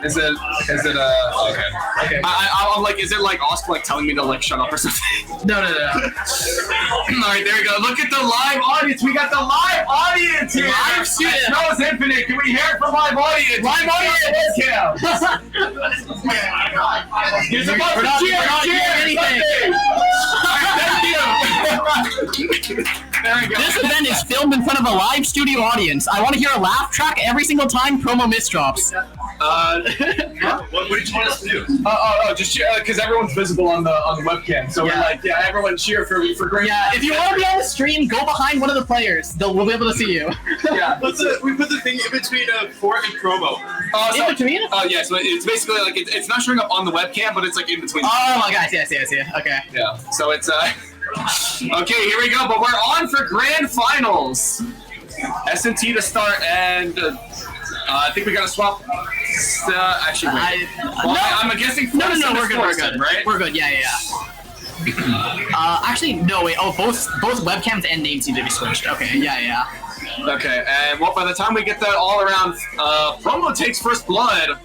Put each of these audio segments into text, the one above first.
Is it okay. Okay. I'm like, is it like Oscar like telling me to like shut up or something? No. All right, there we go. Look at the live audience. We got the live audience here. Live student. Snow's Infinite. Can we hear it from live audience? Live audience. You're supposed to cheer. Anything. Thank you. There we go. This event is filmed in front of a live studio audience. I want to hear a laugh track every single time promo misdrops. What did you want us to do? Just cheer because everyone's visible on the webcam. So we're like, yeah, everyone cheer for great. Yeah, if you want to be on the stream, go behind one of the players. We'll be able to see you. Yeah. We put the thing in between Fort and Promo. In between? Yeah, so it's basically like it's not showing up on the webcam, but it's like in between. Oh my gosh, yes. Okay. Yeah. So it's okay, here we go. But we're on for grand finals. S&T to start, and I think we gotta swap. Actually, wait. I'm guessing. No, we're good. Right? We're good. Yeah. Actually, no, wait. Oh, both webcams and names need to be switched. Okay, yeah. Okay, and well, by the time we get that all around, Promo takes first blood.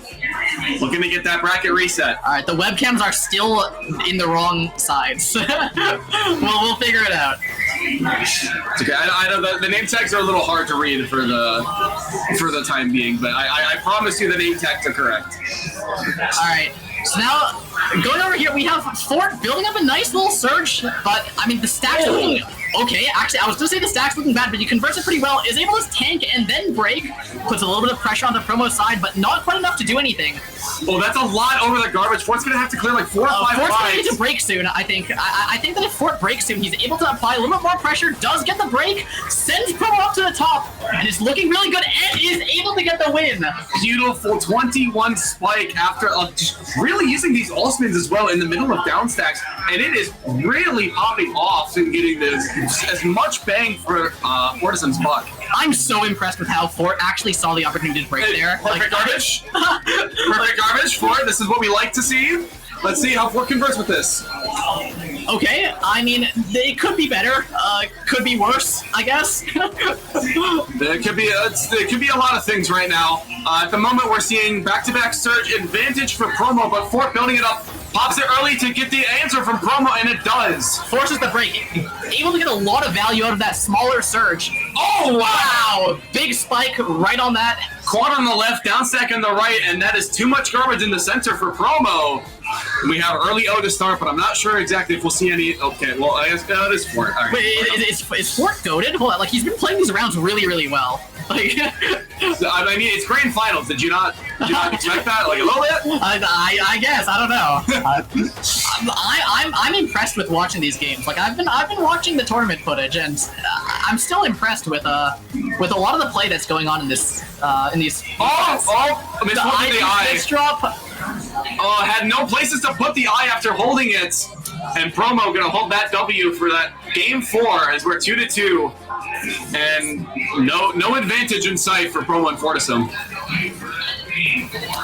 Looking to get that bracket reset. All right, the webcams are still in the wrong sides. We'll figure it out. It's okay. I know the name tags are a little hard to read for the time being, but I promise you the name tags are correct. All right. So now, going over here, we have Fort building up a nice little surge, but, I mean, the stacks are looking okay. Actually, I was going to say the stacks looking bad, but he converts it pretty well, is able to tank and then break, puts a little bit of pressure on the promo side, but not quite enough to do anything. Well, that's a lot over the garbage. Fort's going to have to clear like 4 or 5 Fort's lives. going to need to break soon, I think. I think that if Fort breaks soon, he's able to apply a little bit more pressure, does get the break, sends promo up to the top, and is looking really good, and is able to get the win. Beautiful 21 spike after just really using these all spins as well in the middle of down stacks, and it is really popping off and getting this as much bang for Fortissim's buck. I'm so impressed with how Fort actually saw the opportunity to break there. Perfect garbage. Perfect garbage, Fort. This is what we like to see. Let's see how Fort converts with this. Okay, I mean, it could be better. Could be worse, I guess. It could be a lot of things right now. At the moment, we're seeing back-to-back surge advantage for Promo, but Fort building it up. Pops it early to get the answer from Promo, and it does. Forces the break. Able to get a lot of value out of that smaller surge. Oh, wow! Big spike right on that. Quad on the left, down stack on the right, and that is too much garbage in the center for Promo. We have early O to start, but I'm not sure exactly if we'll see any. Okay, well, I guess that is Fort. All right. Wait, is Fort goated? Hold on, like, he's been playing these rounds really, really well. Like, I mean, it's grand finals. Did you not expect that? Like a little bit? I guess. I don't know. I'm impressed with watching these games. Like, I've been watching the tournament footage, and I'm still impressed with a lot of the play that's going on in this in these. The eye. Drop. Had no places to put the eye after holding it, and Promo gonna hold that W for that game 4 as we're 2-2, and no advantage in sight for Promo and Fortissim.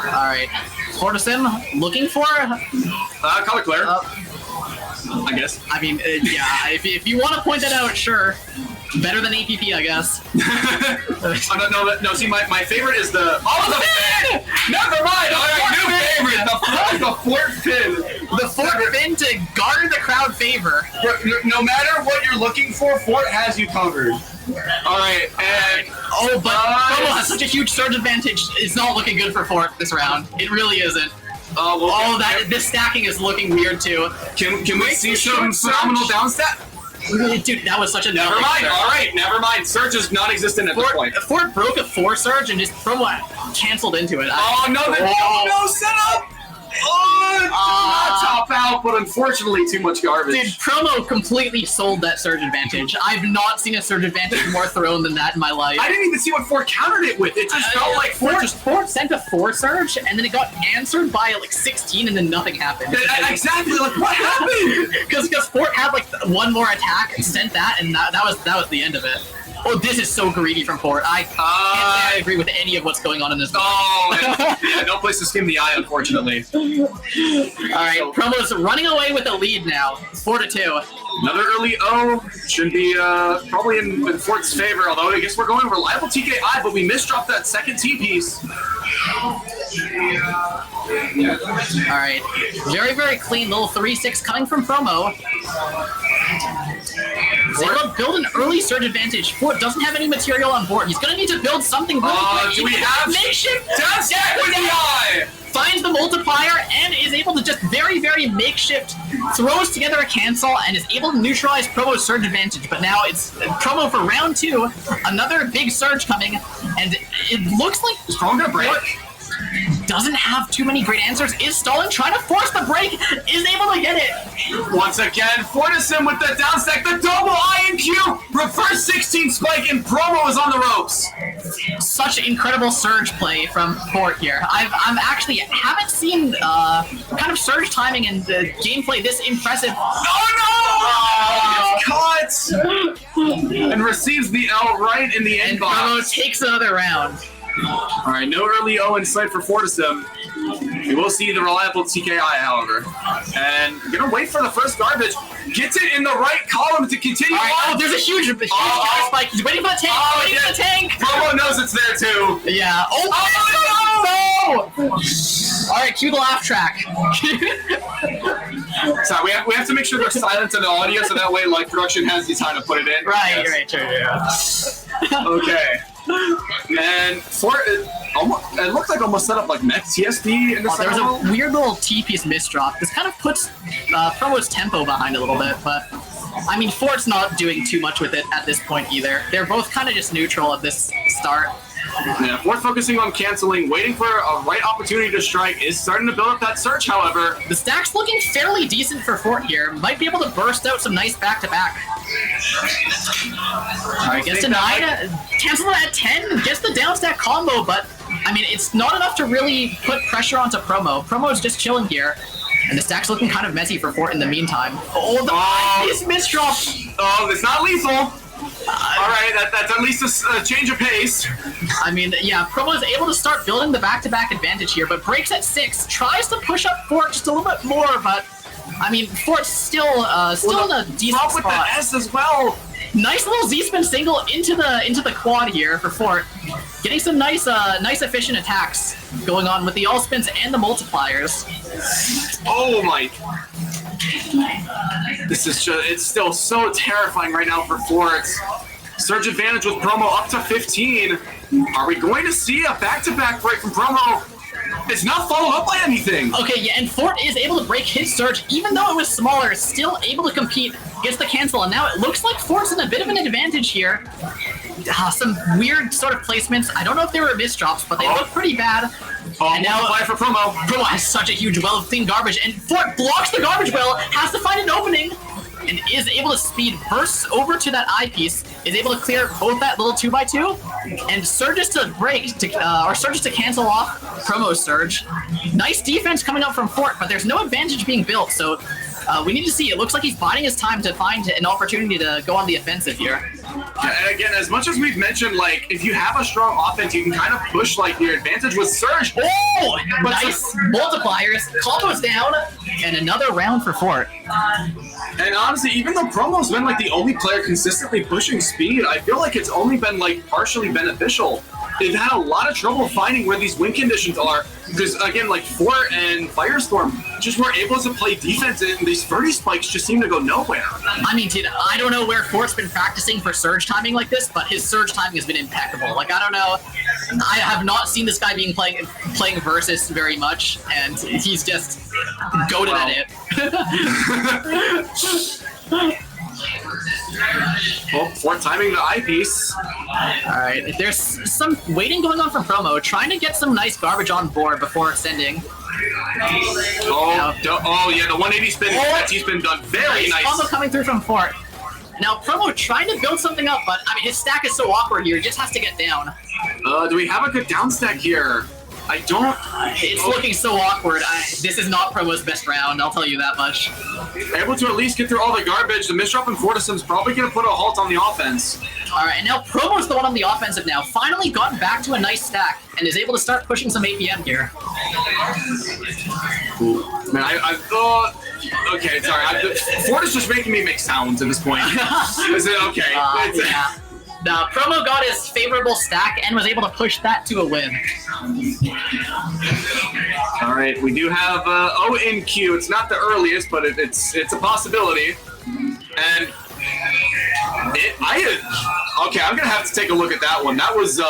All right, Fortissim looking for color clear. I guess. I mean, yeah. If you want to point that out, sure. Better than APP, I guess. No. See, my favorite is the fin. Never mind. All right, new favorite. The Fort fin. The Fort fin to garner the crowd favor. No matter what you're looking for, Fort has you covered. All right, and but Promo has such a huge surge advantage. It's not looking good for Fort this round. It really isn't. This stacking is looking weird too. Can we see some phenomenal down stack? Dude, that was such a never mind. Surge. All right, never mind. Surge is non-existent at this point. Fort broke a 4 surge and just Promo canceled into it. No setup. Not top out, but unfortunately too much garbage. Dude, Promo completely sold that surge advantage. I've not seen a surge advantage more thrown than that in my life. I didn't even see what Fort countered it with. It just felt like Fort sent a 4 surge, and then it got answered by like 16, and then nothing happened. Exactly, like what happened? Because Fort had like one more attack, sent that, and that was the end of it. Oh, this is so greedy from Fort. I can't say I agree with any of what's going on in this game. No place to skim the eye, unfortunately. Alright, Promo's running away with the lead now. 4-2. Another early O should be probably in Fort's favor, although I guess we're going reliable TKI, but we misdropped that second T-piece. Alright. Very, very clean little 3-6 coming from Promo. He's able to build an early surge advantage. Fort doesn't have any material on board. He's going to need to build something really quick. Do we have makeshift? down stack with the eye? Finds the multiplier and is able to just very, very makeshift throws together a cancel and is able to neutralize Promo's surge advantage. But now it's Promo for round 2. Another big surge coming, and it looks like Stronger break. Doesn't have too many great answers. Is stalling, trying to force the break, is able to get it. Once again, Fortissim with the down stack, the double I and Q, reverse 16 spike, and Promo is on the ropes. Such incredible surge play from Fort here. I'm actually haven't seen kind of surge timing and the gameplay this impressive. Oh no! Gets caught and receives the L right in the And inbox. Promo takes another round. All right, no early O in sight for Fortissim. We will see the reliable TKI, however. And gonna wait for the first garbage. Gets it in the right column to continue All right, on. oh, there's a huge spike. He's waiting for the tank. Waiting for the tank. Promo knows it's there too. Yeah. Oh, no! All right, cue the laugh track. So we have to make sure there's silence in the audio, so that way like production has the time to put it in. Right, Yes. right, sure, yeah. Okay. And Fort, it looked like almost set up like mech TSD in the There was second a weird little T-piece misdrop. This kind of puts Promo's tempo behind a little bit, but I mean, Fort's not doing too much with it at this point either. They're both kind of just neutral at this start. Yeah, Fort focusing on canceling, waiting for a right opportunity to strike, is starting to build up that surge, however. The stack's looking fairly decent for Fort here. Might be able to burst out some nice back-to-back. Gets to 9, cancel it at 10, gets the down stack combo, but I mean, it's not enough to really put pressure onto Promo. Promo's just chilling here, and the stack's looking kind of messy for Fort in the meantime. Oh, the nice misdrop! Oh, it's not lethal. All right, that's at least a change of pace. I mean, yeah, Promo is able to start building the back-to-back advantage here, but breaks at 6, tries to push up Fort just a little bit more, but I mean, Fort's still in a decent Drop spot. with the S as well. Nice little Z-spin single into the quad here for Fort, getting some nice efficient attacks going on with the all spins and the multipliers. Oh my! This is it's still so terrifying right now for Fort. Surge advantage with Promo up to 15. Are we going to see a back-to-back break from Promo? It's not followed up by anything. Okay, yeah, and Fort is able to break his surge, even though it was smaller, still able to compete, gets the cancel, and now it looks like Fort's in a bit of an advantage here. Some weird sort of placements. I don't know if they were misdrops, but they look pretty bad. And now for Promo. Promo has such a huge well of clean garbage, and Fort blocks the garbage well, has to find an opening, and is able to speed, bursts over to that eyepiece, is able to clear both that little 2x2, and surges to break, or surges to cancel off Promo's surge. Nice defense coming up from Fort, but there's no advantage being built, so we need to see. It looks like he's biding his time to find an opportunity to go on the offensive here. And again, as much as we've mentioned, like, if you have a strong offense, you can kind of push, like, your advantage with Surge. Oh! Nice multipliers, combos down, and another round for Fort. And honestly, even though Promo's been, like, the only player consistently pushing speed, I feel like it's only been, like, partially beneficial. They've had a lot of trouble finding where these win conditions are, because, again, like, Fort and Firestorm just weren't able to play defense, and these 30 spikes just seem to go nowhere. I mean, dude, I don't know where Fort's been practicing for surge timing like this, but his surge timing has been impeccable. Like, I don't know, I have not seen this guy playing Versus very much, and he's just goated at it. Well, Fort timing the eyepiece. Alright, there's some waiting going on from Promo, trying to get some nice garbage on board before sending. Oh, yeah, the 180 spin, he's been done very nice. Combo coming through from Fort. Now, Promo trying to build something up, but I mean, his stack is so awkward here, he just has to get down. Do we have a good down stack here? I don't. It's looking so awkward. This is not Promo's best round, I'll tell you that much. Able to at least get through all the garbage. The misdrop in Fortissim's probably going to put a halt on the offense. Alright, and now Promo's the one on the offensive now. Finally gotten back to a nice stack and is able to start pushing some APM here. Man, I thought. Okay, sorry. Fort is just making me make sounds at this point. Is it okay? Yeah. Promo got his favorable stack and was able to push that to a win. All right, we do have O in queue. It's not the earliest, but it's a possibility. And okay, I'm gonna have to take a look at that one. That was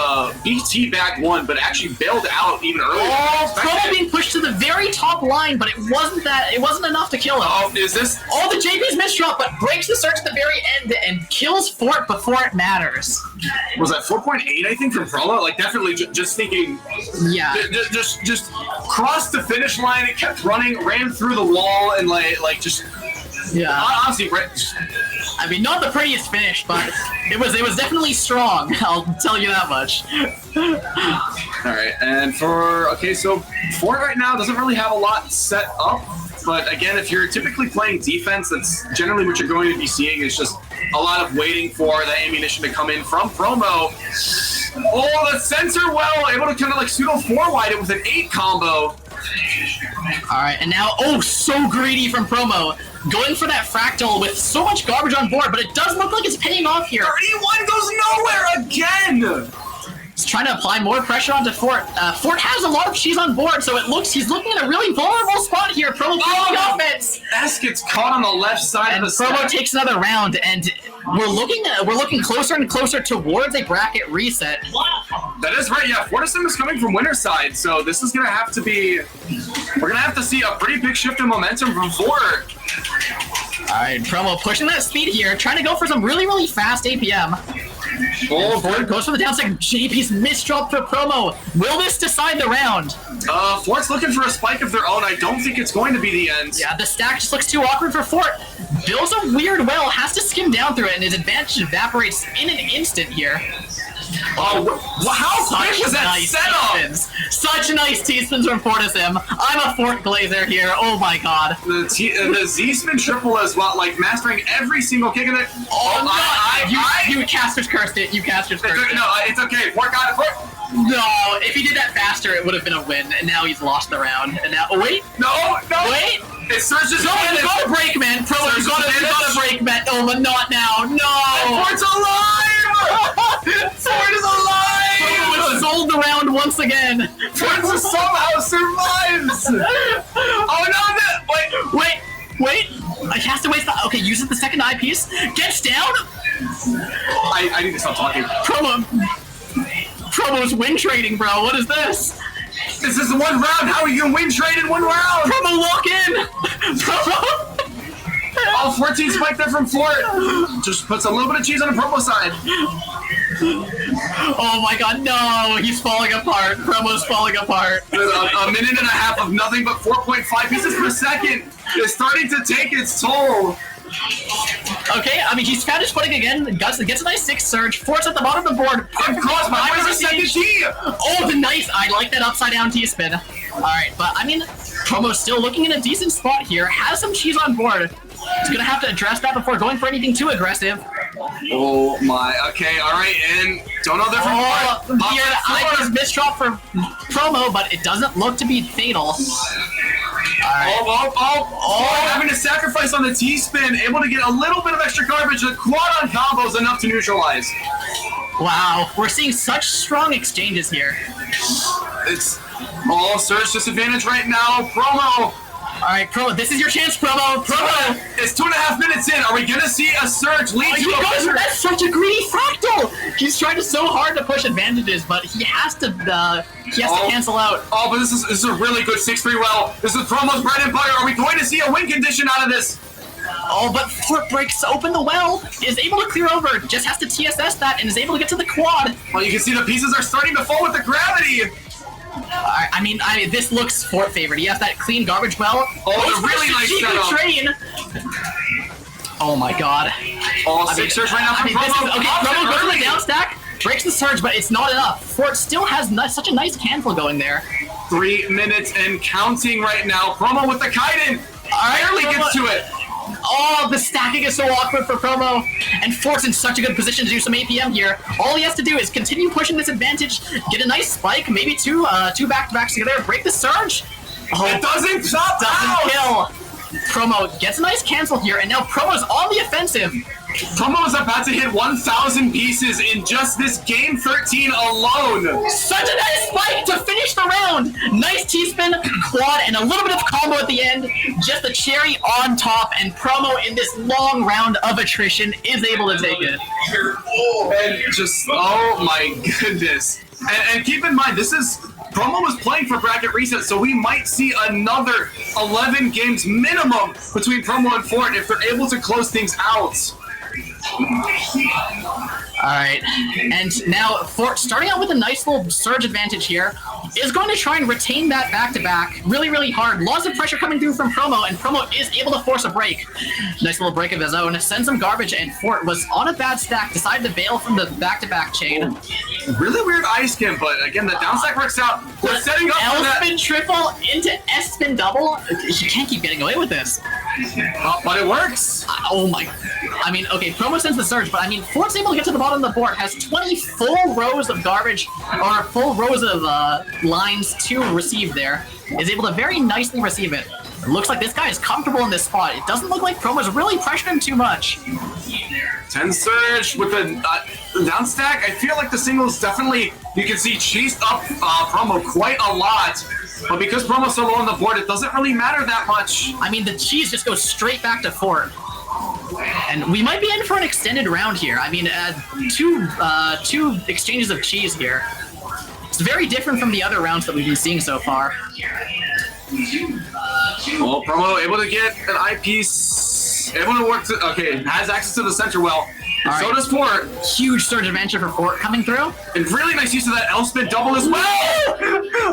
BT back one, but actually bailed out even earlier. Oh, Promo being pushed to the very top line, but it wasn't enough to kill him. Oh, is this? Oh, the JP's misdrop, but breaks the search at the very end and kills Fort before it matters. Was that 4.8? I think from Promo. Like definitely just thinking. Yeah. Just crossed the finish line. It kept running, ran through the wall, and like just. Yeah. Honestly, I mean, not the prettiest finish, but it was definitely strong. I'll tell you that much. All right, and so Fort right now doesn't really have a lot set up, but again, if you're typically playing defense, that's generally what you're going to be seeing is just a lot of waiting for that ammunition to come in from Promo. Oh, the sensor well, able to kind of like pseudo 4-wide it with an 8 combo. All right, and now, oh, so greedy from Promo. Going for that fractal with so much garbage on board, but it does look like it's paying off here. 31 goes nowhere again! He's trying to apply more pressure onto Fort. Fort has a lot of cheese on board, so he's looking at a really vulnerable spot here. Promo playing the offense. S gets caught on the left side and of the Promo stack. takes another round, and we're looking closer and closer towards a bracket reset. That is right, yeah. Fortissim is coming from winner's side, so this is gonna have to be. We're gonna have to see a pretty big shift in momentum from Fort. Alright, Promo pushing that speed here, trying to go for some really, really fast APM. Oh, Fort goes for the downside. JP's misdrop for Promo. Will this decide the round? Fort's looking for a spike of their own. I don't think it's going to be the end. Yeah, the stack just looks too awkward for Fort. Builds a weird well, has to skim down through it, and his advantage evaporates in an instant here. Oh, how quick was that nice setup? Teaspins. Such nice Teaspins from Fortissim. I'm a Fort Glazer here. Oh my god. The Z-spin triple as well, like mastering every single kick in it. You casters cursed it. You casters cursed it. No, it's okay. Fort got it. Fort. No, if he did that faster, it would have been a win. And now he's lost the round. And now, oh, wait. No. Wait. It surges. Go to break, man. Promo's got to break, man. Oh, but not now. No. Fort's alive. Fort is alive. Promo has sold the round once again. Fort somehow survives. Oh no! Wait. I cast away. Okay, uses the second eyepiece. Gets down. I need to stop talking. Promo's win trading, bro. What is this? This is one round. How are you gonna win trade in one round? Promo walk in. Promo. All 14 spike there from Fort. Just puts a little bit of cheese on the Promo side. Oh my god, no! He's falling apart. Promo's falling apart. A minute and a half of nothing but 4.5 pieces per second is starting to take its toll. Okay, I mean, he's found his footing again. Gets a nice 6 surge. Force at the bottom of the board. And cross by with a second T. Oh, the nice. I like that upside down T-spin. Alright, but I mean, Promo's still looking in a decent spot here. Has some cheese on board. He's gonna have to address that before going for anything too aggressive. Oh my, okay, alright, and don't know different. Here, I just misdrop for Promo, but it doesn't look to be fatal. Right. Having to sacrifice on the T-spin, able to get a little bit of extra garbage. The quad on combo is enough to neutralize. Wow, we're seeing such strong exchanges here. It's all surge disadvantage right now. Promo. Alright, Promo, this is your chance, Promo. Promo! It's 2.5 minutes in. Are we gonna see a surge lead to a winner? That's such a greedy fractal! He's trying so hard to push advantages, but he has to cancel out. Oh, but this is a really good 6-3 well. This is Promo's bread and butter. Are we going to see a win condition out of this? Oh, but Fort breaks open the well, is able to clear over, just has to TSS that, and is able to get to the quad. Well, you can see the pieces are starting to fall with the gravity. I mean, this looks Fort favored. He has that clean garbage well. Oh, the really nice setup. Train. Oh my god. Oh, 6 surge right now from Promo. Promo goes to the down stack, breaks the surge, but it's not enough. Fort still has such a nice cancel going there. 3 minutes and counting right now. Promo with the Kaiden. Barely gets to it. Oh, the stacking is so awkward for Promo, and Fort's in such a good position to do some APM here. All he has to do is continue pushing this advantage, get a nice spike, maybe two back-to-backs together, break the surge. Oh, it doesn't stop. Doesn't kill. Promo gets a nice cancel here, and now Promo's on the offensive. Promo is about to hit 1,000 pieces in just this game 13 alone. Such a nice spike to finish the round. Nice T-spin, quad, and a little bit of combo at the end. Just a cherry on top, and Promo in this long round of attrition is able to take it. And just, oh my goodness. And keep in mind, Promo was playing for bracket reset, so we might see another 11 games minimum between Promo and Fort if they're able to close things out. Alright, and now Fort, starting out with a nice little surge advantage here, is going to try and retain that back-to-back really, really hard. Lots of pressure coming through from Promo, and Promo is able to force a break. Nice little break of his own, sends some garbage, and Fort was on a bad stack, decided to bail from the back-to-back chain. Really weird ice skin, but again, the down stack works out. We're setting up for that. L-spin triple into S-spin double. He can't keep getting away with this. But it works. Oh my. I mean, okay, Promo sends the surge, but I mean, Fort's able to get to the bottom of the board, has 20 full rows of garbage, or full rows of lines to receive there, is able to very nicely receive it. It looks like this guy is comfortable in this spot. It doesn't look like Promo's really pressured him too much. 10 surge with the down stack. I feel like the singles definitely, you can see cheesed up Promo quite a lot. But because Promo's so low on the board, it doesn't really matter that much. I mean, the cheese just goes straight back to Fort. And we might be in for an extended round here. I mean, two exchanges of cheese here. It's very different from the other rounds that we've been seeing so far. Well, Promo able to get an eyepiece, able to work okay, has access to the center well. Right. So does Fort. Huge surge adventure for Fort coming through. And really nice use of that L-spin double as well!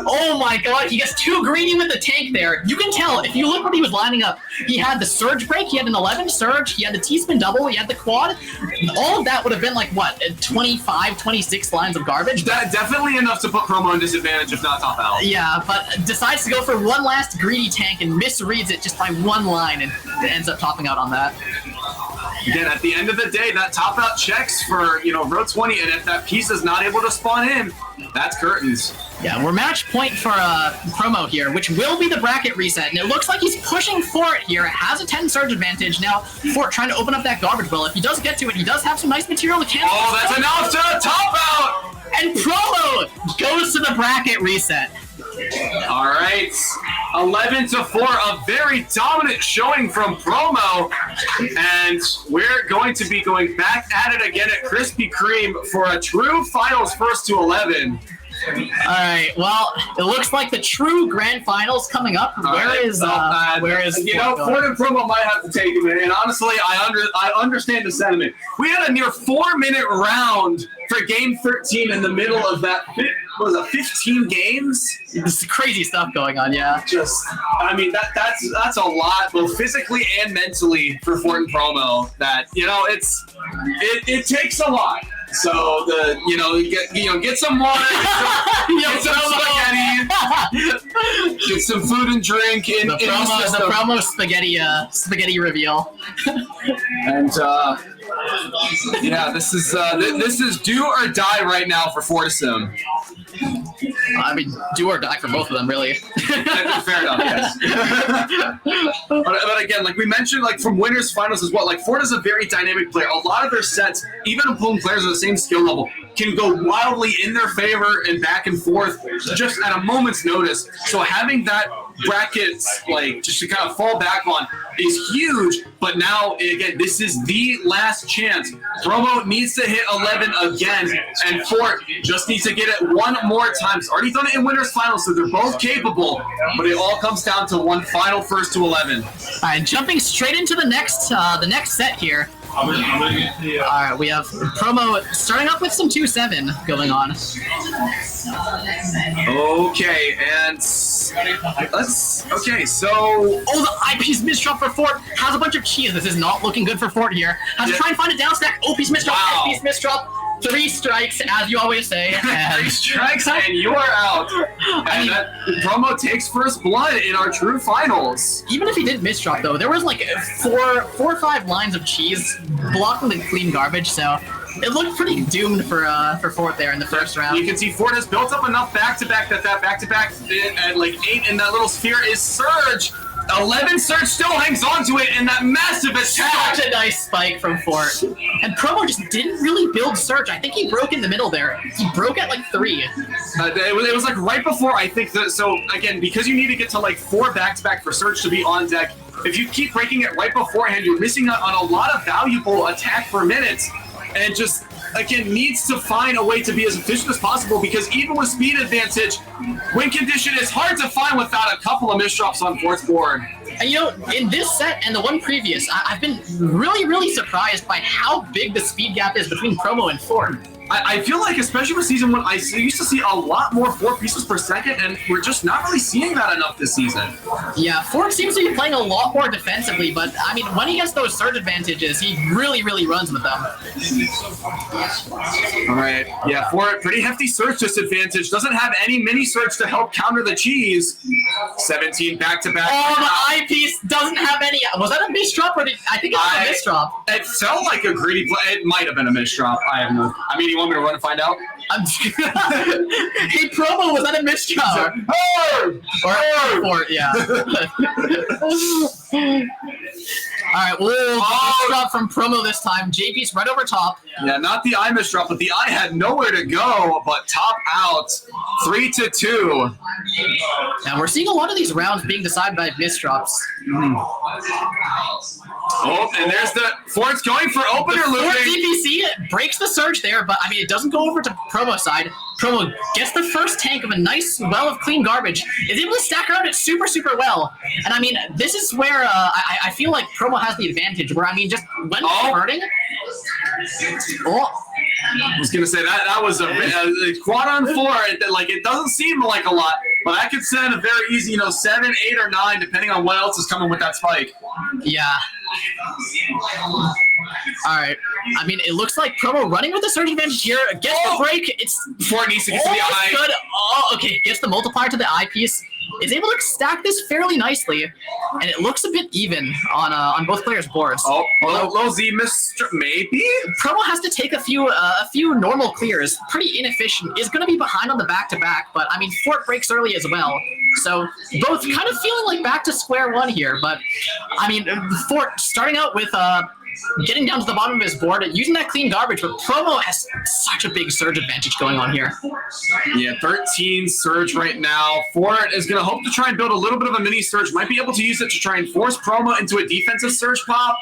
Oh my god, he gets too greedy with the tank there. You can tell, if you look what he was lining up, he had the surge break, he had an 11 surge, he had the T-spin double, he had the quad. All of that would have been like, what, 25, 26 lines of garbage? That definitely enough to put Promo in disadvantage, if not top out. Yeah, but decides to go for one last greedy tank and misreads it just by one line and ends up topping out on that. Again, at the end of the day, that top out checks for, row 20, and if that piece is not able to spawn in, that's curtains. Yeah, we're match point for Promo here, which will be the bracket reset, and it looks like he's pushing Fort here. Has a 10 surge advantage. Now, Fort trying to open up that garbage well. If he does get to it, he does have some nice material to cancel. Oh, that's enough to top out! And Promo goes to the bracket reset. All right, 11-4, a very dominant showing from Promo, and we're going to be going back at it again at Krispy Kreme for a true finals first to 11. All right, well, it looks like the true grand finals coming up. Where is Fort and Promo might have to take him in, and honestly, I understand the sentiment. We had a near 4-minute round for game 13 in the middle of that. What was it, 15 games? This is crazy stuff going on, yeah. That's a lot, both physically and mentally for Fort and Promo. That it takes a lot. So get some water, get some spaghetti, get some food and drink. The promo spaghetti reveal. And this is do or die right now for Fortissim. I mean, do or die for both of them, really. Fair enough, yes. but again, like we mentioned, like from winners finals as well, like Fort is a very dynamic player. A lot of their sets, even opponent players at the same skill level, can go wildly in their favor and back and forth just at a moment's notice. So having that bracket, like, just to kind of fall back on is huge. But now, again, this is the last chance. Promo needs to hit 11 again, and Fort just needs to get it one more time. He's already done it in winners finals, so they're both capable, but it all comes down to one final first to 11. All right, jumping straight into the next set here. All right, we have Promo starting off with some 2-7 going on. Okay, and so the eyepiece misdrop for Fort has a bunch of cheese. This is not looking good for Fort here. Has to try and find a down stack. O-piece misdrop, eyepiece misdrop. 3 strikes, as you always say. 3 strikes, and you are out. And that Promo takes first blood in our true finals. Even if he didn't misdrop, though, there was like 4 or 5 lines of cheese blocking the clean garbage, so it looked pretty doomed for Fort there in the first round. You can see Fort has built up enough back-to-back that back-to-back at like 8 in that little sphere is surge. 11 Surge still hangs on to it, and that massive attack. Such a nice spike from Fort. And Promo just didn't really build Surge. I think he broke in the middle there. He broke at like 3. It was like right before, I think, so again, because you need to get to like 4 back-to-back for Surge to be on deck, if you keep breaking it right beforehand, you're missing out on a lot of valuable attack per minute, and just, again, needs to find a way to be as efficient as possible, because even with speed advantage, win condition is hard to find without a couple of misdrops on Fort's board. And you know, in this set and the one previous, I've been really surprised by how big the speed gap is between Promo and Fort. I feel like, especially with Season 1, I used to see a lot more 4 pieces per second, and we're just not really seeing that enough this season. Yeah, Fort seems to be playing a lot more defensively, but, I mean, when he gets those surge advantages, he really runs with them. All right, yeah, Fort, pretty hefty surge disadvantage. Doesn't have any mini surge to help counter the cheese. 17 back-to-back. Oh, the eyepiece doesn't have any. Was that a misdrop, or I think it was a misdrop. It felt like a greedy play. It might have been a misdrop. I have no. I mean, you want me to run and find out? Hey, Promo, was that a misdrop? Or Fort, yeah. All right, misdrop from Promo this time. JP's right over top. Yeah, not the eye misdrop, but the eye had nowhere to go, but top out, 3-2. And we're seeing a lot of these rounds being decided by misdrops. Oh, and there's the Fort's going for opener looping. Fort DPC breaks the surge there, but I mean, it doesn't go over to Promo side. Promo gets the first tank of a nice well of clean garbage, is able to stack around it super well. And I mean, this is where I feel like Promo has the advantage, where I mean, just when converting. I was gonna say that was a quad on 4. Like, it doesn't seem like a lot, but that could send a very easy, 7, 8, or 9, depending on what else is coming with that spike. Yeah. All right. I mean, it looks like Promo running with the surge advantage here. Gets the break. It's Fort needs to get to the eye. Good. Oh, okay. Gets the multiplier to the eyepiece. Is able to stack this fairly nicely, and it looks a bit even on both players' boards. Oh, low Z missed, maybe? Promo has to take a few normal clears. Pretty inefficient. Is going to be behind on the back-to-back, but I mean, Fort breaks early as well. So both kind of feeling like back to square one here, but I mean, Fort starting out with getting down to the bottom of his board, using that clean garbage, but Promo has such a big surge advantage going on here. Yeah, 13 surge right now. Fort is going to hope to try and build a little bit of a mini surge. Might be able to use it to try and force Promo into a defensive surge pop,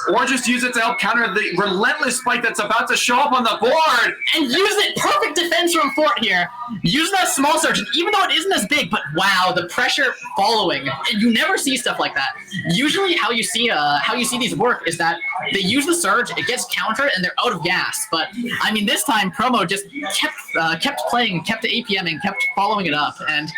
or just use it to help counter the relentless spike that's about to show up on the board. And use it. Perfect defense from Fort here. Use that small surge, and even though it isn't as big, but wow, the pressure following. And you never see stuff like that. Usually how you see these work is that they use the surge, it gets countered, and they're out of gas. But I mean, this time Promo just kept playing, kept APMing, kept following it up. And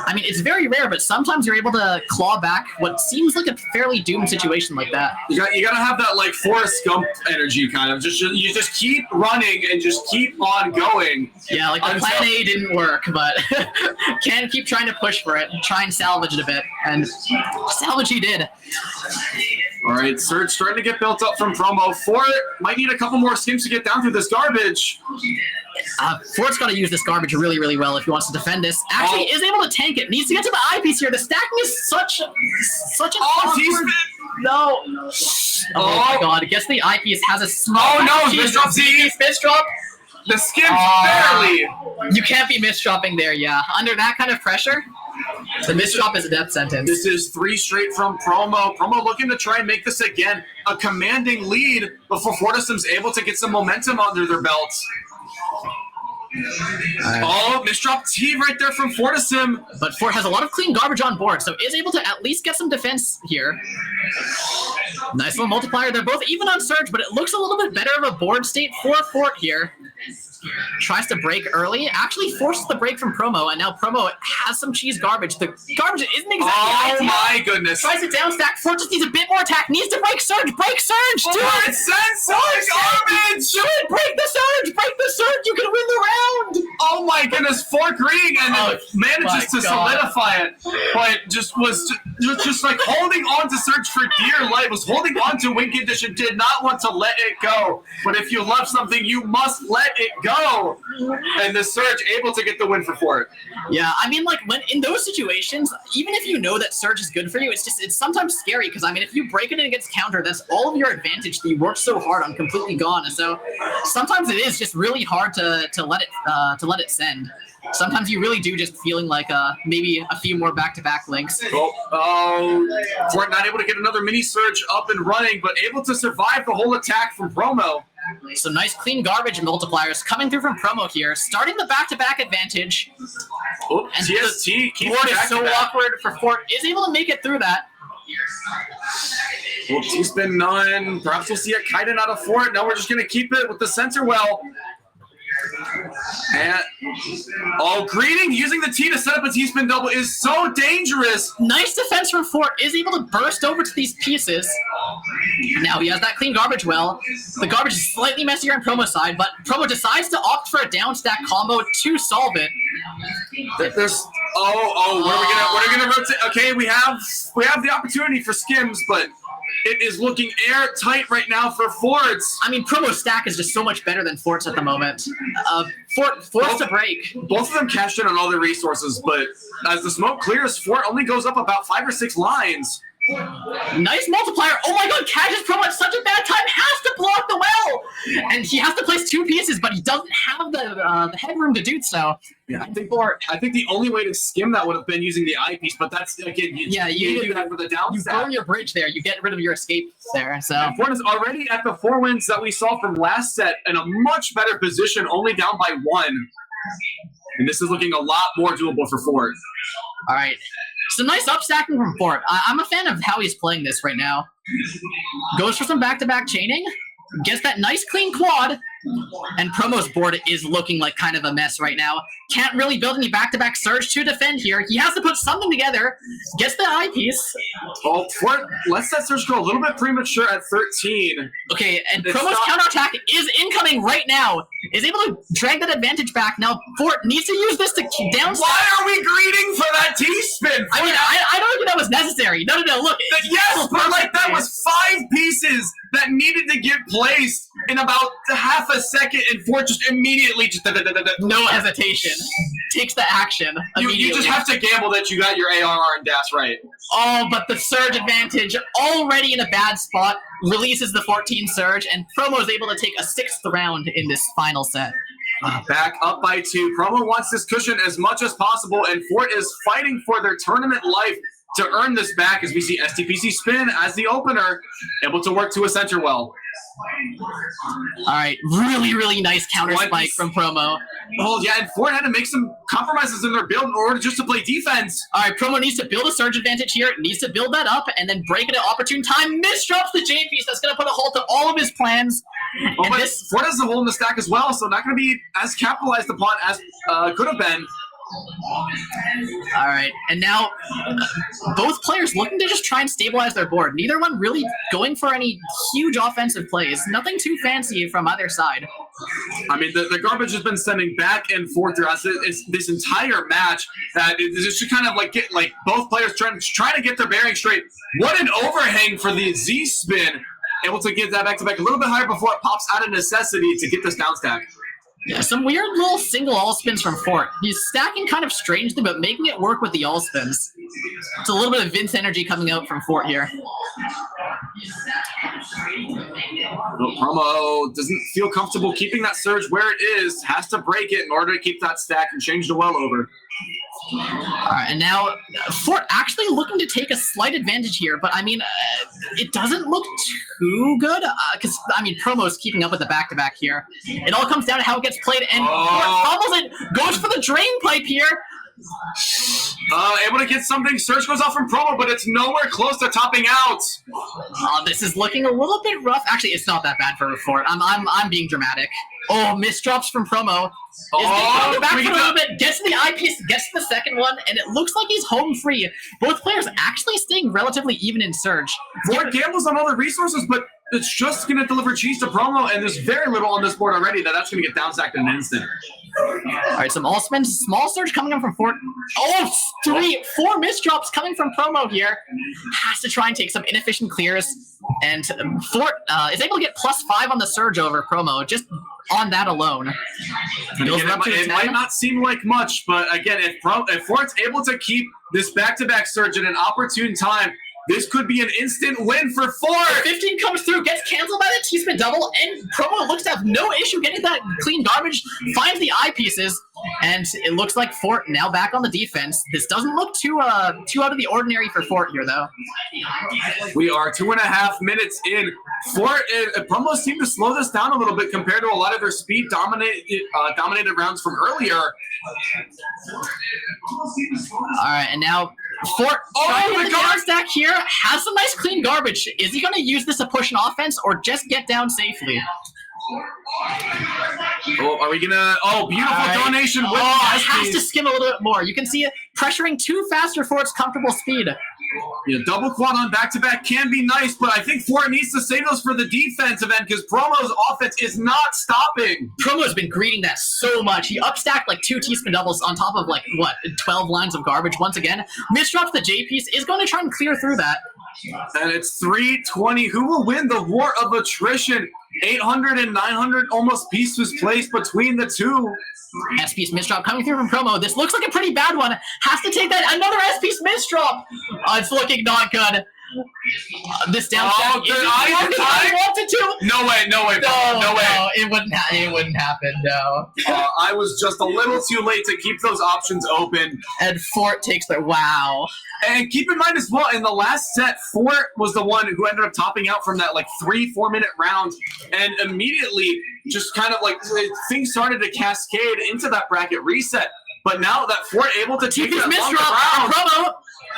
I mean, it's very rare, but sometimes you're able to claw back what seems like a fairly doomed situation like that. You gotta have that like Forrest Gump energy, kind of. You just keep running and just keep on going. Yeah, like the plan A didn't work, but can keep trying to push for it and try and salvage it a bit. And salvage he did. All right, Surge starting to get built up from Promo. Fort might need a couple more skims to get down through this garbage. Fort's got to use this garbage really well if he wants to defend this. Actually, is able to tank it. Needs to get to the eyepiece here. The stacking is such an awkward... No. Oh my god. Gets the eyepiece. Has a small... Oh no, misdrop. The skim's barely. You can't be misdropping there, yeah. Under that kind of pressure, the misdrop is a death sentence. This is 3 straight from Promo. Promo looking to try and make this again a commanding lead before fortissim's able to get some momentum under their belts. Oh, misdrop T right there from fortissim. But Fort has a lot of clean garbage on board, so is able to at least get some defense here. Nice little multiplier. They're both even on surge, but it looks a little bit better of a board state for Fort here. Tries to break early, actually forces the break from Promo, and now Promo has some cheese garbage. The garbage isn't exactly ideal. Oh my goodness. Tries to down stack. Fort just needs a bit more attack. Needs to break surge. Break surge. Do it. Send some garbage. Do it. Break the surge. Break the surge. You can win the round. Oh my goodness. Fort green and then manages to solidify it, but just was like holding on to surge for dear life. Was holding on to win condition. Did not want to let it go. But if you love something, you must let it go. go. And the Surge able to get the win for Fort. Yeah, I mean, like, when in those situations, even if you know that Surge is good for you, it's sometimes scary, because, I mean, if you break it and it gets counter, that's all of your advantage that you worked so hard on completely gone. And so sometimes it is just really hard to let it send. Sometimes you really do just feeling like maybe a few more back-to-back links. Fort not able to get another mini Surge up and running, but able to survive the whole attack from Promo. So nice clean garbage multipliers coming through from Promo here, starting the back-to-back advantage. And TST keeps Fort is so awkward for Fort, is able to make it through that. Well, T-spin none. Perhaps we'll see a Kaiden out of Fort. Now we're just going to keep it with the center well. And Greeting using the T to set up a T-spin double is so dangerous. Nice defense from Fort, is able to burst over to these pieces. Now he has that clean garbage well. The garbage is slightly messier on Promo's side, but Promo decides to opt for a down stack combo to solve it. There's what are we gonna rotate? Okay, we have the opportunity for skims, but it is looking airtight right now for Fort's. I mean, Promo's stack is just so much better than Fort's at the moment. Fort's to break. Both of them cashed in on all their resources, but as the smoke clears, Fort only goes up about 5 or 6 lines. Nice multiplier. Oh my god, Cash's Promo at such a bad time has to block the well! And he has to place 2 pieces, but he doesn't have the headroom to do so. Yeah, I think the only way to skim that would have been using the eyepiece, but that's, again, you do that for the down You stack. burn your bridge there. You get rid of your escape there. So Fort is already at the 4 wins that we saw from last set in a much better position, only down by 1. And this is looking a lot more doable for Fort. All right. So nice upstacking from Fort. I'm a fan of how he's playing this right now. Goes for some back-to-back chaining. Gets that nice clean quad. And Promo's board is looking like kind of a mess right now. Can't really build any back-to-back Surge to defend here. He has to put something together. Gets the eyepiece. Well, Fort lets that Surge go a little bit premature at 13. Okay, and Promo's counterattack is incoming right now. Is able to drag that advantage back. Now, Fort needs to use this to down. Why are we greeting for that T-spin? I mean, I don't think that was necessary. No, look. Yes, but like that was 5 pieces that needed to get placed in about half a second, and Fort just immediately no hesitation. Takes the action immediately. You just have to gamble that you got your ARR and DAS right. Oh, but the Surge advantage already in a bad spot releases the 14 Surge, and Promo is able to take a 6th round in this final set. Back up by 2. Promo wants this cushion as much as possible, and Fort is fighting for their tournament life to earn this back, as we see STPC spin as the opener, able to work to a center well. All right, really nice counter spike from Promo. Oh yeah, and Fort had to make some compromises in their build in order just to play defense. All right, Promo needs to build a Surge advantage here, needs to build that up, and then break it at opportune time. Misdrops the J piece. That's going to put a halt to all of his plans. Oh, but Fort has a hole in the stack as well, so not going to be as capitalized upon as could have been. All right, and now both players looking to just try and stabilize their board. Neither one really going for any huge offensive plays. Nothing too fancy from either side. I mean, the garbage has been sending back and forth throughout this entire match. That it's just kind of like both players trying to get their bearing straight. What an overhang for the Z spin! Able to get that back to back a little bit higher before it pops out of necessity to get this down stack. Yeah, some weird little single all spins from Fort. He's stacking kind of strangely, but making it work with the all spins. It's a little bit of Vince energy coming out from Fort here. Promo doesn't feel comfortable keeping that Surge where it is. Has to break it in order to keep that stack and change the well over. All right, and now Fort actually looking to take a slight advantage here, but I mean, it doesn't look too good because I mean, Promo's keeping up with the back-to-back here. It all comes down to how it gets played, and Fort fumbles it, goes for the drain pipe here. Able to get something. Surge goes off from Promo, but it's nowhere close to topping out. This is looking a little bit rough. Actually, it's not that bad for Fort. I'm being dramatic. Oh, misdrops from Promo. Back for a little bit, gets to the eyepiece, gets to the second one, and it looks like he's home free. Both players actually staying relatively even in Surge. Fort gambles on all the resources, but it's just going to deliver cheese to Promo, and there's very little on this board already that's going to get downstacked in an instant. All right, some all-spins, small surge coming in from Fort. Oh, 4 misdrops coming from Promo here. Has to try and take some inefficient clears, and Fort is able to get +5 on the surge over Promo, just on that alone. Again, it might not seem like much, but again, if Fort's able to keep this back-to-back surge at an opportune time, this could be an instant win for Fort. 15 comes through, gets canceled by the T-spin double, and Promo looks to have no issue getting that clean garbage, finds the eyepieces, and it looks like Fort now back on the defense. This doesn't look too out of the ordinary for Fort here, though. We are 2.5 minutes in. Fort, Promo seem to slow this down a little bit compared to a lot of their speed dominated rounds from earlier. All right, and now Fort trying to down stack here, has some nice clean garbage. Is he going to use this to push an offense or just get down safely? Oh, are we gonna? Oh, beautiful donation. With has to skim a little bit more. You can see it pressuring too fast for Fort's comfortable speed. Yeah, double quad on back-to-back can be nice, but I think Fort needs to save those for the defensive end because Promo's offense is not stopping. Promo's been greeting that so much. He upstacked like 2 T-spin doubles on top of 12 lines of garbage once again. Misdrops the J piece, is going to try and clear through that. And it's 320. Who will win the war of attrition? 800 and 900 almost pieces placed between the two. S-piece misdrop coming through from Promo. This looks like a pretty bad one. Has to take that. Another S-piece misdrop. It's looking not good. This down stack wanted to. No way. No, it wouldn't happen. No. I was just a little too late to keep those options open. And Fort takes the wow. And keep in mind as well, in the last set, Fort was the one who ended up topping out from that 3-4 minute round, and immediately just kind of things started to cascade into that bracket reset. But now that Fort able to take that misdrop, Promo,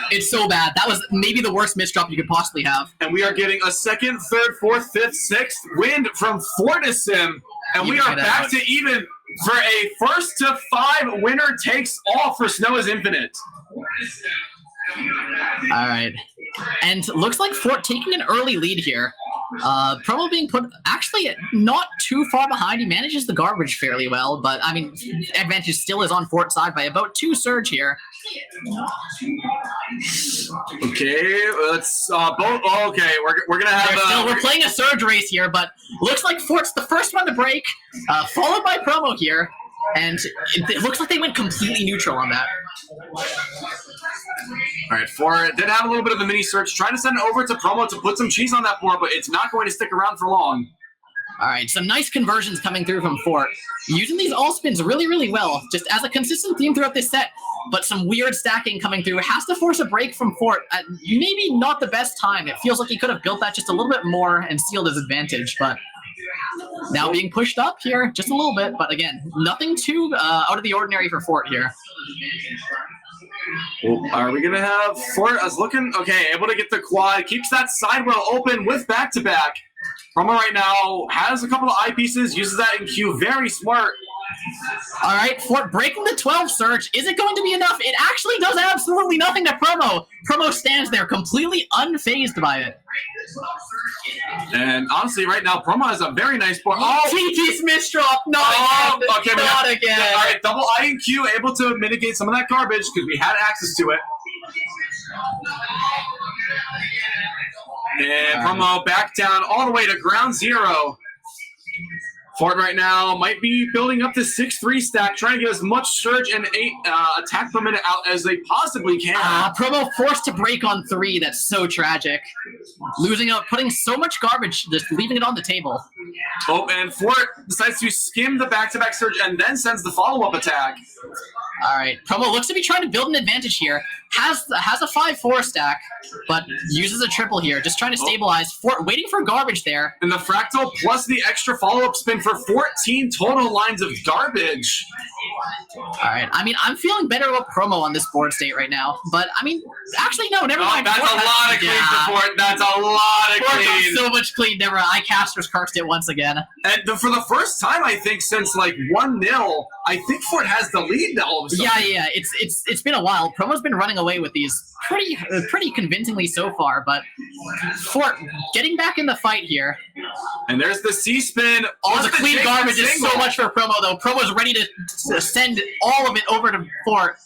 it's so bad. That was maybe the worst misdrop you could possibly have. And we are getting a second, third, fourth, fifth, sixth win from Fortissim, and we are back to even for a 1st to 5 winner takes all for Snow is Infinite. All right, and looks like Fort taking an early lead here. Promo being put actually not too far behind. He manages the garbage fairly well, but I mean, advantage still is on Fort's side by about 2 surge here. Okay, let's both. Okay, we're gonna have. We're playing a surge race here, but looks like Fort's the first one to break, followed by Promo here, and it looks like they went completely neutral on that. All right, Fort did have a little bit of a mini search, trying to send it over to Promo to put some cheese on that board, but it's not going to stick around for long. All right, some nice conversions coming through from Fort. Using these all spins really, really well, just as a consistent theme throughout this set, but some weird stacking coming through. Has to force a break from Fort at maybe not the best time. It feels like he could have built that just a little bit more and sealed his advantage, but now being pushed up here just a little bit, but again, nothing too out of the ordinary for Fort here. Are we going to have Fort as looking, okay, able to get the quad, keeps that side rail open with back-to-back. Promo right now has a couple of eyepieces, uses that in Q, very smart. All right, Fort breaking the 12 surge. Is it going to be enough? It actually does absolutely nothing to Promo. Promo stands there completely unfazed by it. And honestly, right now, Promo has a very nice board. Oh, TT's misdrop. Not again. All right, double I and Q able to mitigate some of that garbage because we had access to it. And Promo back down all the way to ground zero. Fort right now might be building up this 6-3 stack, trying to get as much surge and attack per minute out as they possibly can. Promo forced to break on 3. That's so tragic. Losing out, putting so much garbage, just leaving it on the table. Oh, and Fort decides to skim the back-to-back surge and then sends the follow-up attack. All right, Promo looks to be trying to build an advantage here. Has a 5-4 stack, but uses a triple here, just trying to stabilize. Fort waiting for garbage there. And the fractal plus the extra follow-up spin for 14 total lines of garbage. All right, I mean, I'm feeling better about Promo on this board state right now, but I mean, actually, no, never mind. That's a lot of clean for Fort. That's a lot of clean. Fort's on so much clean. Never. I casters cursed it once again. And for the first time, I think since like 1-0, I think Fort has the lead now. All of a sudden. Yeah. It's been a while. Promo's been running away with these pretty convincingly so far, but Fort getting back in the fight here. And there's the C-spin. Oh, the clean garbage is so much for Promo though. Promo's ready to send all of it over to Fort.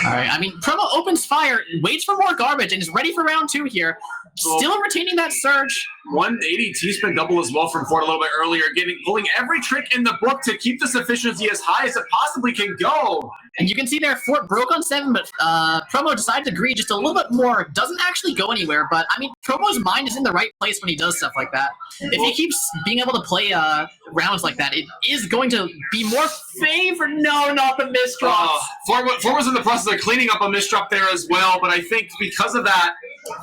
Alright, I mean, Promo opens fire, waits for more garbage, and is ready for round 2 here. Still retaining that surge. 180 T-spin double as well from Fort a little bit earlier, pulling every trick in the book to keep this efficiency as high as it possibly can go. And you can see there, Fort broke on 7, but Promo decides to agree just a little bit more. Doesn't actually go anywhere, but I mean, Promo's mind is in the right place when he does stuff like that. If he keeps being able to play rounds like that, it is going to be more favored. No, not the misdrop. Fort was in the process of cleaning up a misdrop there as well, but I think because of that,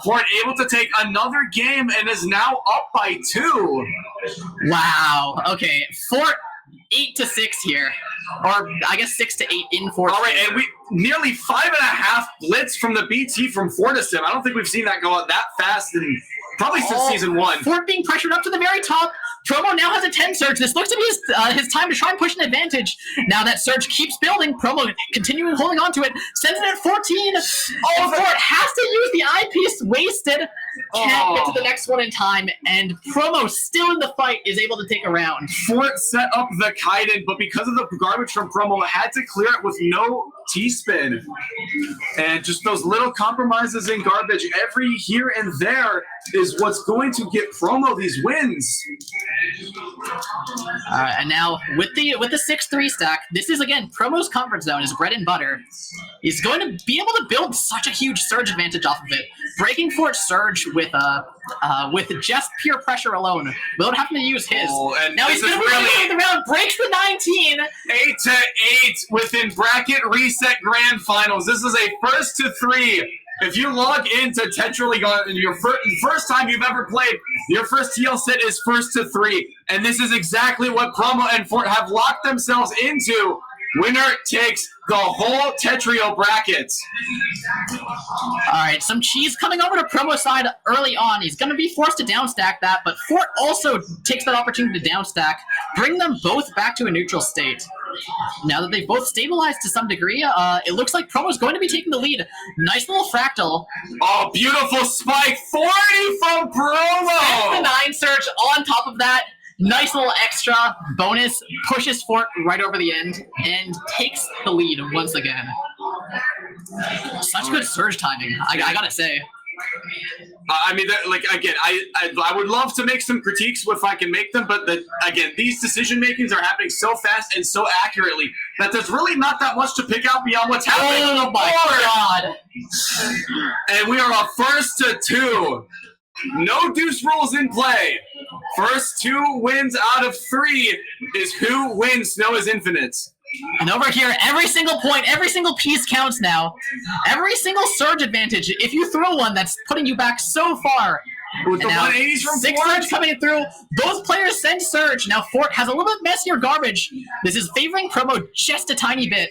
Fort able to take another game and is now up by 2. Wow. Okay, Fort 8-6 here, or I guess 6-8 in Fort. All right, and we nearly 5.5 blitz from the BT from Fortissim. I don't think we've seen that go out that fast in probably since season 1. Fort being pressured up to the very top. Promo now has a 10 surge. This looks to be his time to try and push an advantage. Now that surge keeps building. Promo continuing holding on to it. Sends it at 14. Oh, Fort has to use the eyepiece. Wasted. Can't get to the next one in time. And Promo, still in the fight, is able to take a round. Fort set up the Kaiden, but because of the garbage from Promo, had to clear it with no T-spin. And just those little compromises in garbage every here and there is what's going to get Promo these wins. And now with the 6-3 stack, this is again Promo's comfort zone, his bread and butter. He's going to be able to build such a huge surge advantage off of it, breaking Fort's surge with just pure pressure alone, without having to use his. And now he's going to be really the round, breaks the 19. 8-8 within bracket reset grand finals. This is a first to 3. If you log into Tetra League on your first time you've ever played, your first TL set is first to 3. And this is exactly what Promo and Fort have locked themselves into. Winner takes the whole Tetrio brackets. All right, some cheese coming over to Promo side early on. He's going to be forced to downstack that, but Fort also takes that opportunity to downstack, bring them both back to a neutral state. Now that they've both stabilized to some degree, it looks like Promo's going to be taking the lead. Nice little fractal. Oh, beautiful spike. 40 from Promo. The 9 surge on top of that. Nice little extra bonus, pushes Fort right over the end, and takes the lead once again. Such good surge timing, I gotta say. I mean, like, again, I would love to make some critiques if I can make them, but again, these decision makings are happening so fast and so accurately that there's really not that much to pick out beyond what's happening on the board. God. And we are a first to 2. No deuce rules in play. First 2 wins out of 3 is who wins Snow is Infinite. And over here, every single point, every single piece counts now. Every single surge advantage. If you throw one, that's putting you back so far. With and the 180s from 6 Fort. surge coming through. Both players send surge. Now Fort has a little bit messier garbage. This is favoring Promo just a tiny bit.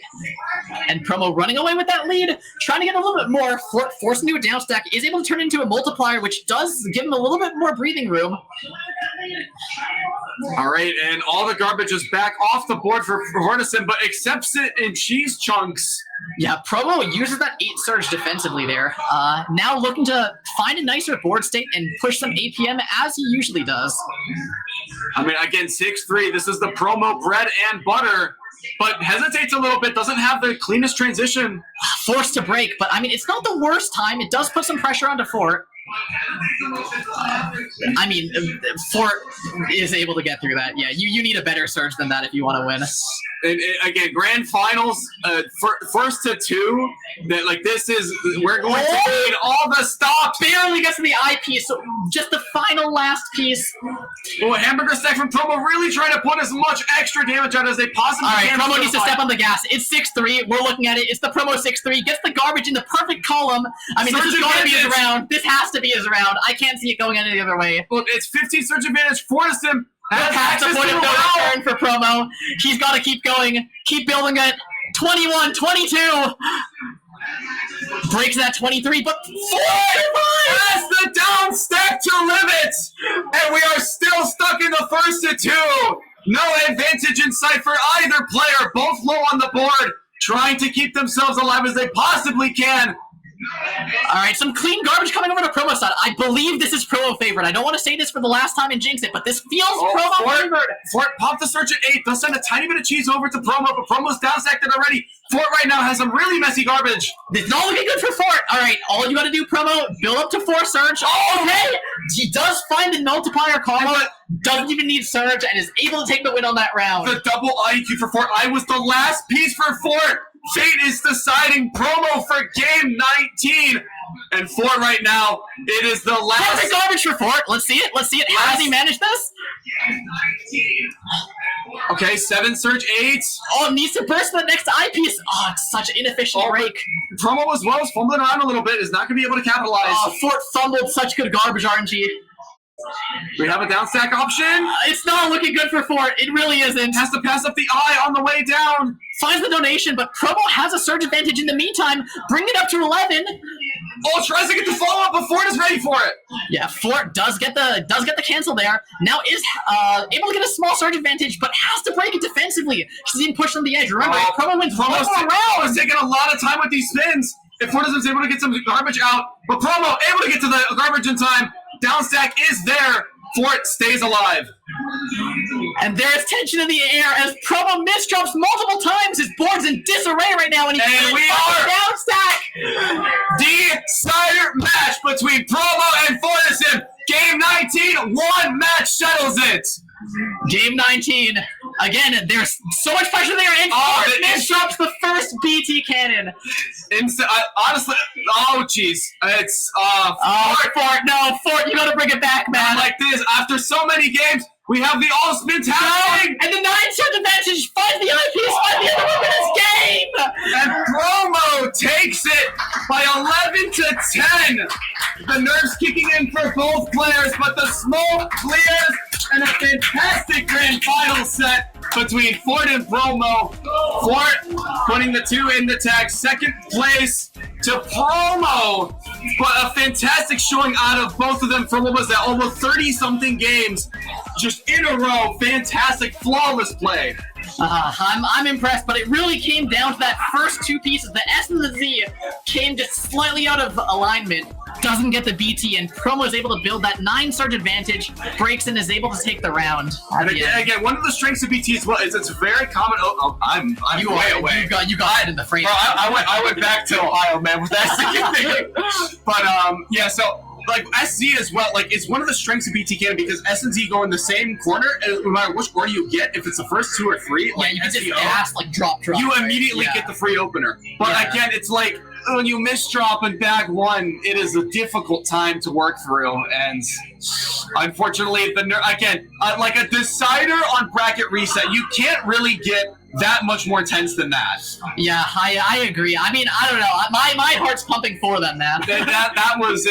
And Promo running away with that lead, trying to get a little bit more. Fort forcing into a downstack, is able to turn into a multiplier, which does give him a little bit more breathing room. All right, and all the garbage is back off the board for Fortissim, but accepts it in cheese chunks. Yeah, Promo uses that 8 surge defensively there. Now looking to find a nicer board state and push some APM as he usually does. I mean, again, 6-3. This is the Promo bread and butter, but hesitates a little bit, doesn't have the cleanest transition. Forced to break, but I mean, it's not the worst time. It does put some pressure onto Fort. I mean, Fort is able to get through that. Yeah, you need a better surge than that if you want to win. And again, grand finals, first to 2. That like this is we're going to need all the stops. Barely gets to the eyepiece, so just the final last piece. Well, Hamburger Stack from Promo really trying to put as much extra damage out as they possibly can. All right, Promo needs to step on the gas. It's 6-3. We're looking at it. It's the Promo 6-3. Gets the garbage in the perfect column. I mean, this is going to be his round. This has to be his round. I can't see it going any other way. Look, it's 15 surge advantage. Fortissim has the point of no return for Promo. He's got to keep going. Keep building it. 21, 22. Breaks that 23, but 45! has the down stack to limit, and we are still stuck in the first to two. No advantage in sight for either player. Both low on the board, trying to keep themselves alive as they possibly can. All right, some clean garbage coming over to Promo side. I believe this is Promo favorite. I don't want to say this for the last time and jinx it, but this feels Promo favorite. Fort popped the surge at 8. They'll send a tiny bit of cheese over to Promo, but Promo's down stacked already. Fort right now has some really messy garbage. It's not looking good for Fort. All right, all you got to do, Promo, build up to 4 surge. Oh, okay. He does find the multiplier combo, doesn't even need surge, and is able to take the win on that round. The double IQ for Fort. I was the last piece for Fort. Fate is deciding Promo for game 19. And Fort right now, it is the last. Perfect garbage for Fort. Let's see it. Let's see it. How does he manage this? Okay, 7 surge 8. Oh, it needs to burst the next eyepiece. Oh, it's such an inefficient break. Promo as well is fumbling around a little bit. Is not going to be able to capitalize. Oh, Fort fumbled such good garbage RNG. We have a down stack option. It's not looking good for Fort. It really isn't. Has to pass up the eye on the way down. Finds the donation, but Promo has a surge advantage in the meantime. Bring it up to 11. Oh, tries to get the follow up, but Fort is ready for it. Yeah, Fort does get the cancel there. Now is able to get a small surge advantage, but has to break it defensively. She's being pushed on the edge. Remember, Promo wins one more round. Promo's taking a lot of time with these spins. If Fort is able to get some garbage out, but Promo able to get to the garbage in time. Down stack is there. Fort stays alive. And there's tension in the air as Promo misdrops multiple times. His board's in disarray right now, and we are down stack. Decider match between Promo and Fortissim. Game 19, one match settles it. Game 19. Again, there's so much pressure there, and Fort misdrops the first BT cannon. Honestly, oh jeez, it's Fort, no, Fort, you gotta bring it back, man. Like this, after so many games, we have the all spins happening, and the 9 surge advantage finds the eyepiece by the end of this game. And Promo takes it by 11 to 10. The nerves kicking in for both players, but the smoke clears, and a fantastic grand final set between Fort and Promo. Fort putting the 2 in the tag, second place to Promo, but a fantastic showing out of both of them for what was that, almost 30-something games, just in a row. Fantastic, flawless play. I'm impressed, but it really came down to that first 2 pieces. The S and the Z came just slightly out of alignment. Doesn't get the BT, and Promo is able to build that 9 surge advantage, breaks and is able to take the round. And again, one of the strengths of BT as well is it's very common. I'm way away. You got it in the frame. Bro, I went back to Ohio, man, with that thing. But yeah, so like SZ as well, like it's one of the strengths of BT Cannon because S and Z go in the same corner, and no matter which order you get, if it's the first 2 or 3, like you can just ask, like drop. You immediately get the free opener. But again, it's like when you misdrop in bag 1, it is a difficult time to work through, and unfortunately, like a decider on bracket reset, you can't really get that much more tense than that. Yeah, I agree. I mean, I don't know. My heart's pumping for them, man. that was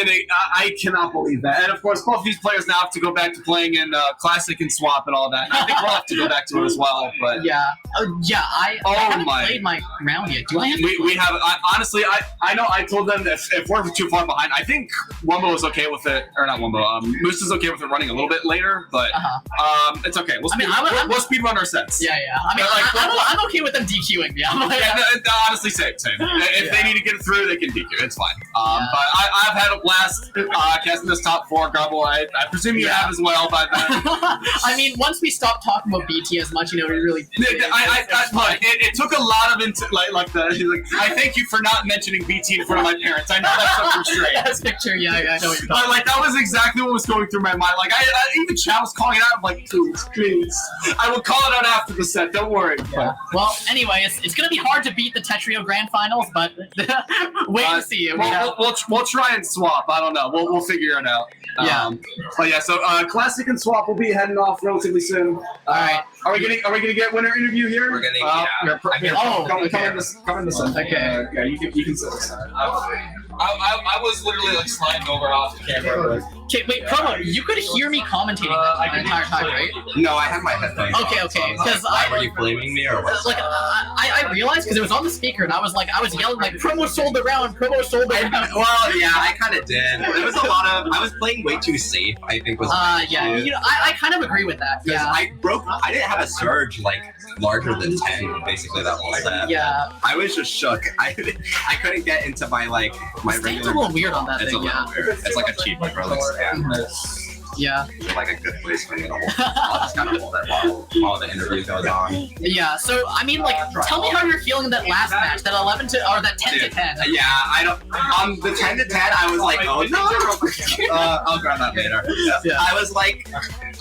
I cannot believe that. And of course, both of these players now have to go back to playing in Classic and Swap and all that. And I think we'll have to go back to it as well. But I haven't played my round yet. Do I have? We have. Honestly, I know. I told them that if we're too far behind, I think Wumbo is okay with it, or not Wumbo. Moose is okay with it running a little bit later, but it's okay. We'll speed run our sets. Yeah. I mean, I'm okay with them DQing me. Honestly, same. If they need to get it through, they can DQ. It's fine. But I've had a blast casting this top 4. Garbo, I presume you have as well by then. I mean, once we stop talking about BT as much, we really. It took a lot of I thank you for not mentioning BT in front of my parents. I know that's a restraint. That's picture, I know what you're talking about. But that was exactly what was going through my mind. Like I even Chad was calling it out. I'm like, please. I will call it out after the set. Don't worry. Yeah. Well, anyway, it's going to be hard to beat the Tetrio Grand Finals, but wait to see. We'll try and swap. I don't know. We'll figure it out. But yeah, so Classic and Swap will be heading off relatively soon. All right. Are we gonna get winner interview here? We're gonna come in this. Okay. You can sit aside. I was literally like sliding over off the camera. Okay, wait, Promo, you could hear me commentating the entire time, right? No, I had my headphones on. Okay, because were you blaming me or what? like I realized because it was on the speaker and I was yelling like Promo sold the round, Promo sold the round. Well, yeah, I kind of did. There was a lot of. I was playing way too safe. I think was. Yeah, you know, I kind of agree with that. Yeah. I didn't have a surge like larger than 10, basically that whole set. Yeah. I was just shook. I couldn't get into my It's regular. a little weird on that It's thing. a little weird. It's like a cheap acrylic stand. Yeah. It's like a good place for me to hold. I'll just kind of hold it while the interview goes on. Yeah. So I mean, like, tell me how you're feeling in that last match, that 11 to or that 10 to 10. Yeah, I don't. On the 10 to 10, I was like, oh no. I'll grab that later. Yeah. I was like,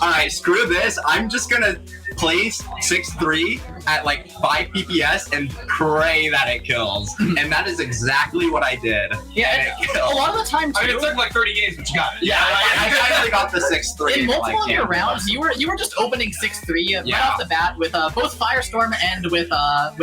all right, screw this. I'm just gonna place 6-3 at like 5 PPS and pray that it kills. And that is exactly what I did. Yeah. And it A killed. lot of the time, I mean, it too, took like 30 games, but you got it. Yeah, I finally got the 6-3. in multiple of your camera. rounds, you were just opening 6-3 right Yeah. off the bat with both Firestorm and with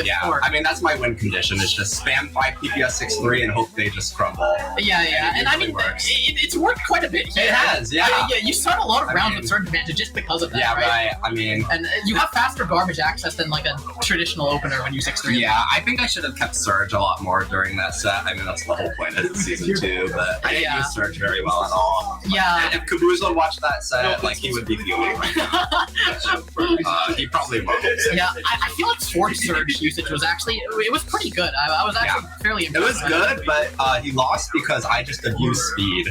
Yeah, Ford. I mean that's my win condition. Is just spam 5 PPS 6-3 and hope they just crumble. Yeah, and I mean, works. it's worked quite a bit. It has, yeah. You start a lot of I rounds mean- with surge advantage just because of that, Yeah, right? right. I mean, And you have faster garbage access than like a traditional opener when you 6-3. yeah, I think I should have kept Surge a lot more during that set. I mean, that's the whole point of season 2, but I didn't Yeah. use Surge very well at all. Yeah. And if Kabuza watched that set, like, he would be fuming right now. He probably won't. Yeah, I feel like Ford surge usage was actually, it was pretty good. I was actually fairly It was impressed. good, but he lost because I just abused speed.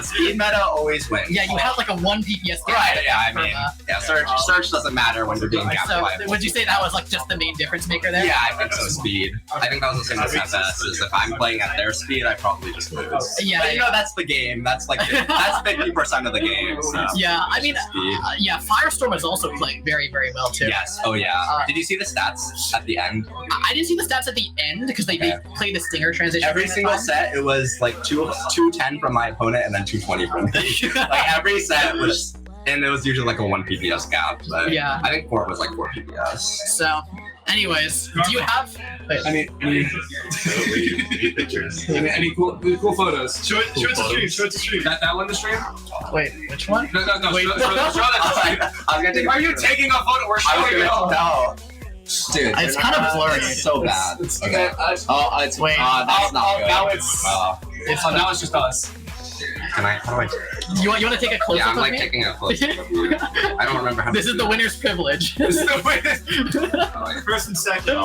Speed meta always wins. Yeah, you have like a 1 PPS gap. Right, yeah, I from, mean, yeah, Surge doesn't matter when you're being gapped so by would you say that was like just the main difference maker there? Yeah, I think so. Speed. I think that was the same as FS. Is if I'm playing at their speed, I probably just lose. Yeah, But you know, that's the game. That's like that's 50% of the game. So. Yeah, I mean, Speed. yeah, Firestorm was also playing very, very well too. Yes. Oh yeah. Did you see the stats at the end? I didn't see the stats at the end because they played the Stinger transition. Every at the single time. set, it was like 210 from my opponent and then 220 from me. Like every set was, and it was usually like a 1 PPS gap. But Yeah. I think 4 was like 4 PPS. So, anyways, do you have? Any Pictures. any cool photos? Show it to stream. Show it to stream. That one to stream? Wait, which one? No. Wait, Show that to stream. I was gonna take. Are you taking a photo? We're I was showing it. gonna no. Dude, It's kind of blurry. It's so bad. Okay. Oh, It's Wait. that's not good. Now it's. Now it's just us. Can I? How do I? You want to take a close Yeah, up I'm of like me? taking a close. I don't remember how. This to is do the it. winner's privilege. This is the way. First and second.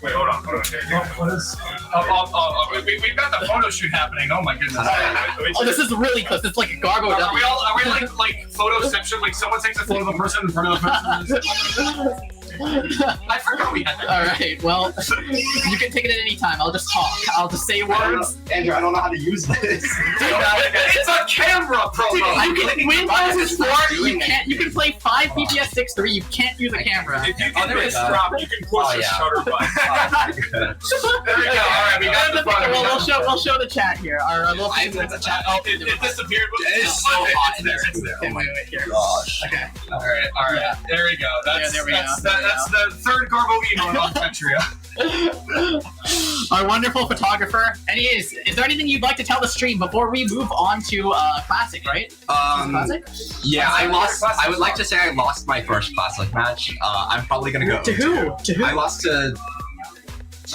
Wait, hold on. What is? We've got the photo shoot happening. Oh my goodness. Oh, this is really close. It's like a Garbo Are W. we like photoception? Like someone takes a photo of a person in front of the person. I forgot we had that. All right. Well, you can take it at any time. I'll just talk. I'll just say words. Andrew, I don't know how to use this. It's a camera promo. You can win versus 4. You doing can't. You can play 5 PPS 6-3. You can't use a camera. If you Oh, can there we miss go. drop, you can push Oh, the yeah. shutter button. There we go. All right, we got the photo. Well, we'll show the chat here. Our little I think the chat. Oh, it disappeared. It's so hot in there. It's there. Oh my wait, here. gosh. Okay. All right. Yeah. There we go. That's there we go. that's the third Garbo emo on Tetria. Our wonderful photographer. Anyways, is there anything you'd like to tell the stream before we move on to Classic, right? Classic? Yeah, I lost. I would like to say I lost my first classic match. I'm probably gonna go. To who? To who? I lost to.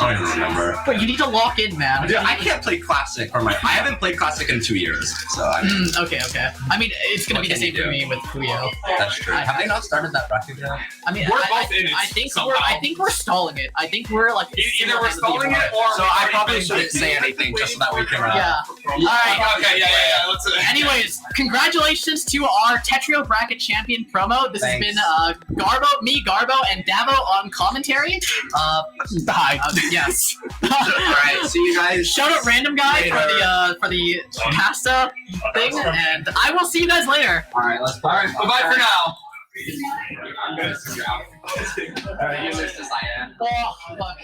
I don't even remember. But you need to lock in, man. Dude, I can't play classic or I haven't played classic in 2 years, so I mean, Okay. I mean, it's gonna What be the can same you for do? me with Puyo. that's true. Have they not started that bracket yet? I mean, We're both in it I think somehow. I think we're stalling it. I think we're like Either we're stalling it or So I probably shouldn't say anything just so that we can. Yeah. All right. Okay. Yeah. Let's. Anyways, congratulations to our Tetrio bracket champion promo. This Thanks. has been Garbo, and Davo on commentary. Bye. Yes. All right. See you guys. Shout out Random Guy Later. for the pasta thing, and I will see you guys later. All right. Let's. All right. Bye for now. All right. You missed this, I am. Oh, fuck.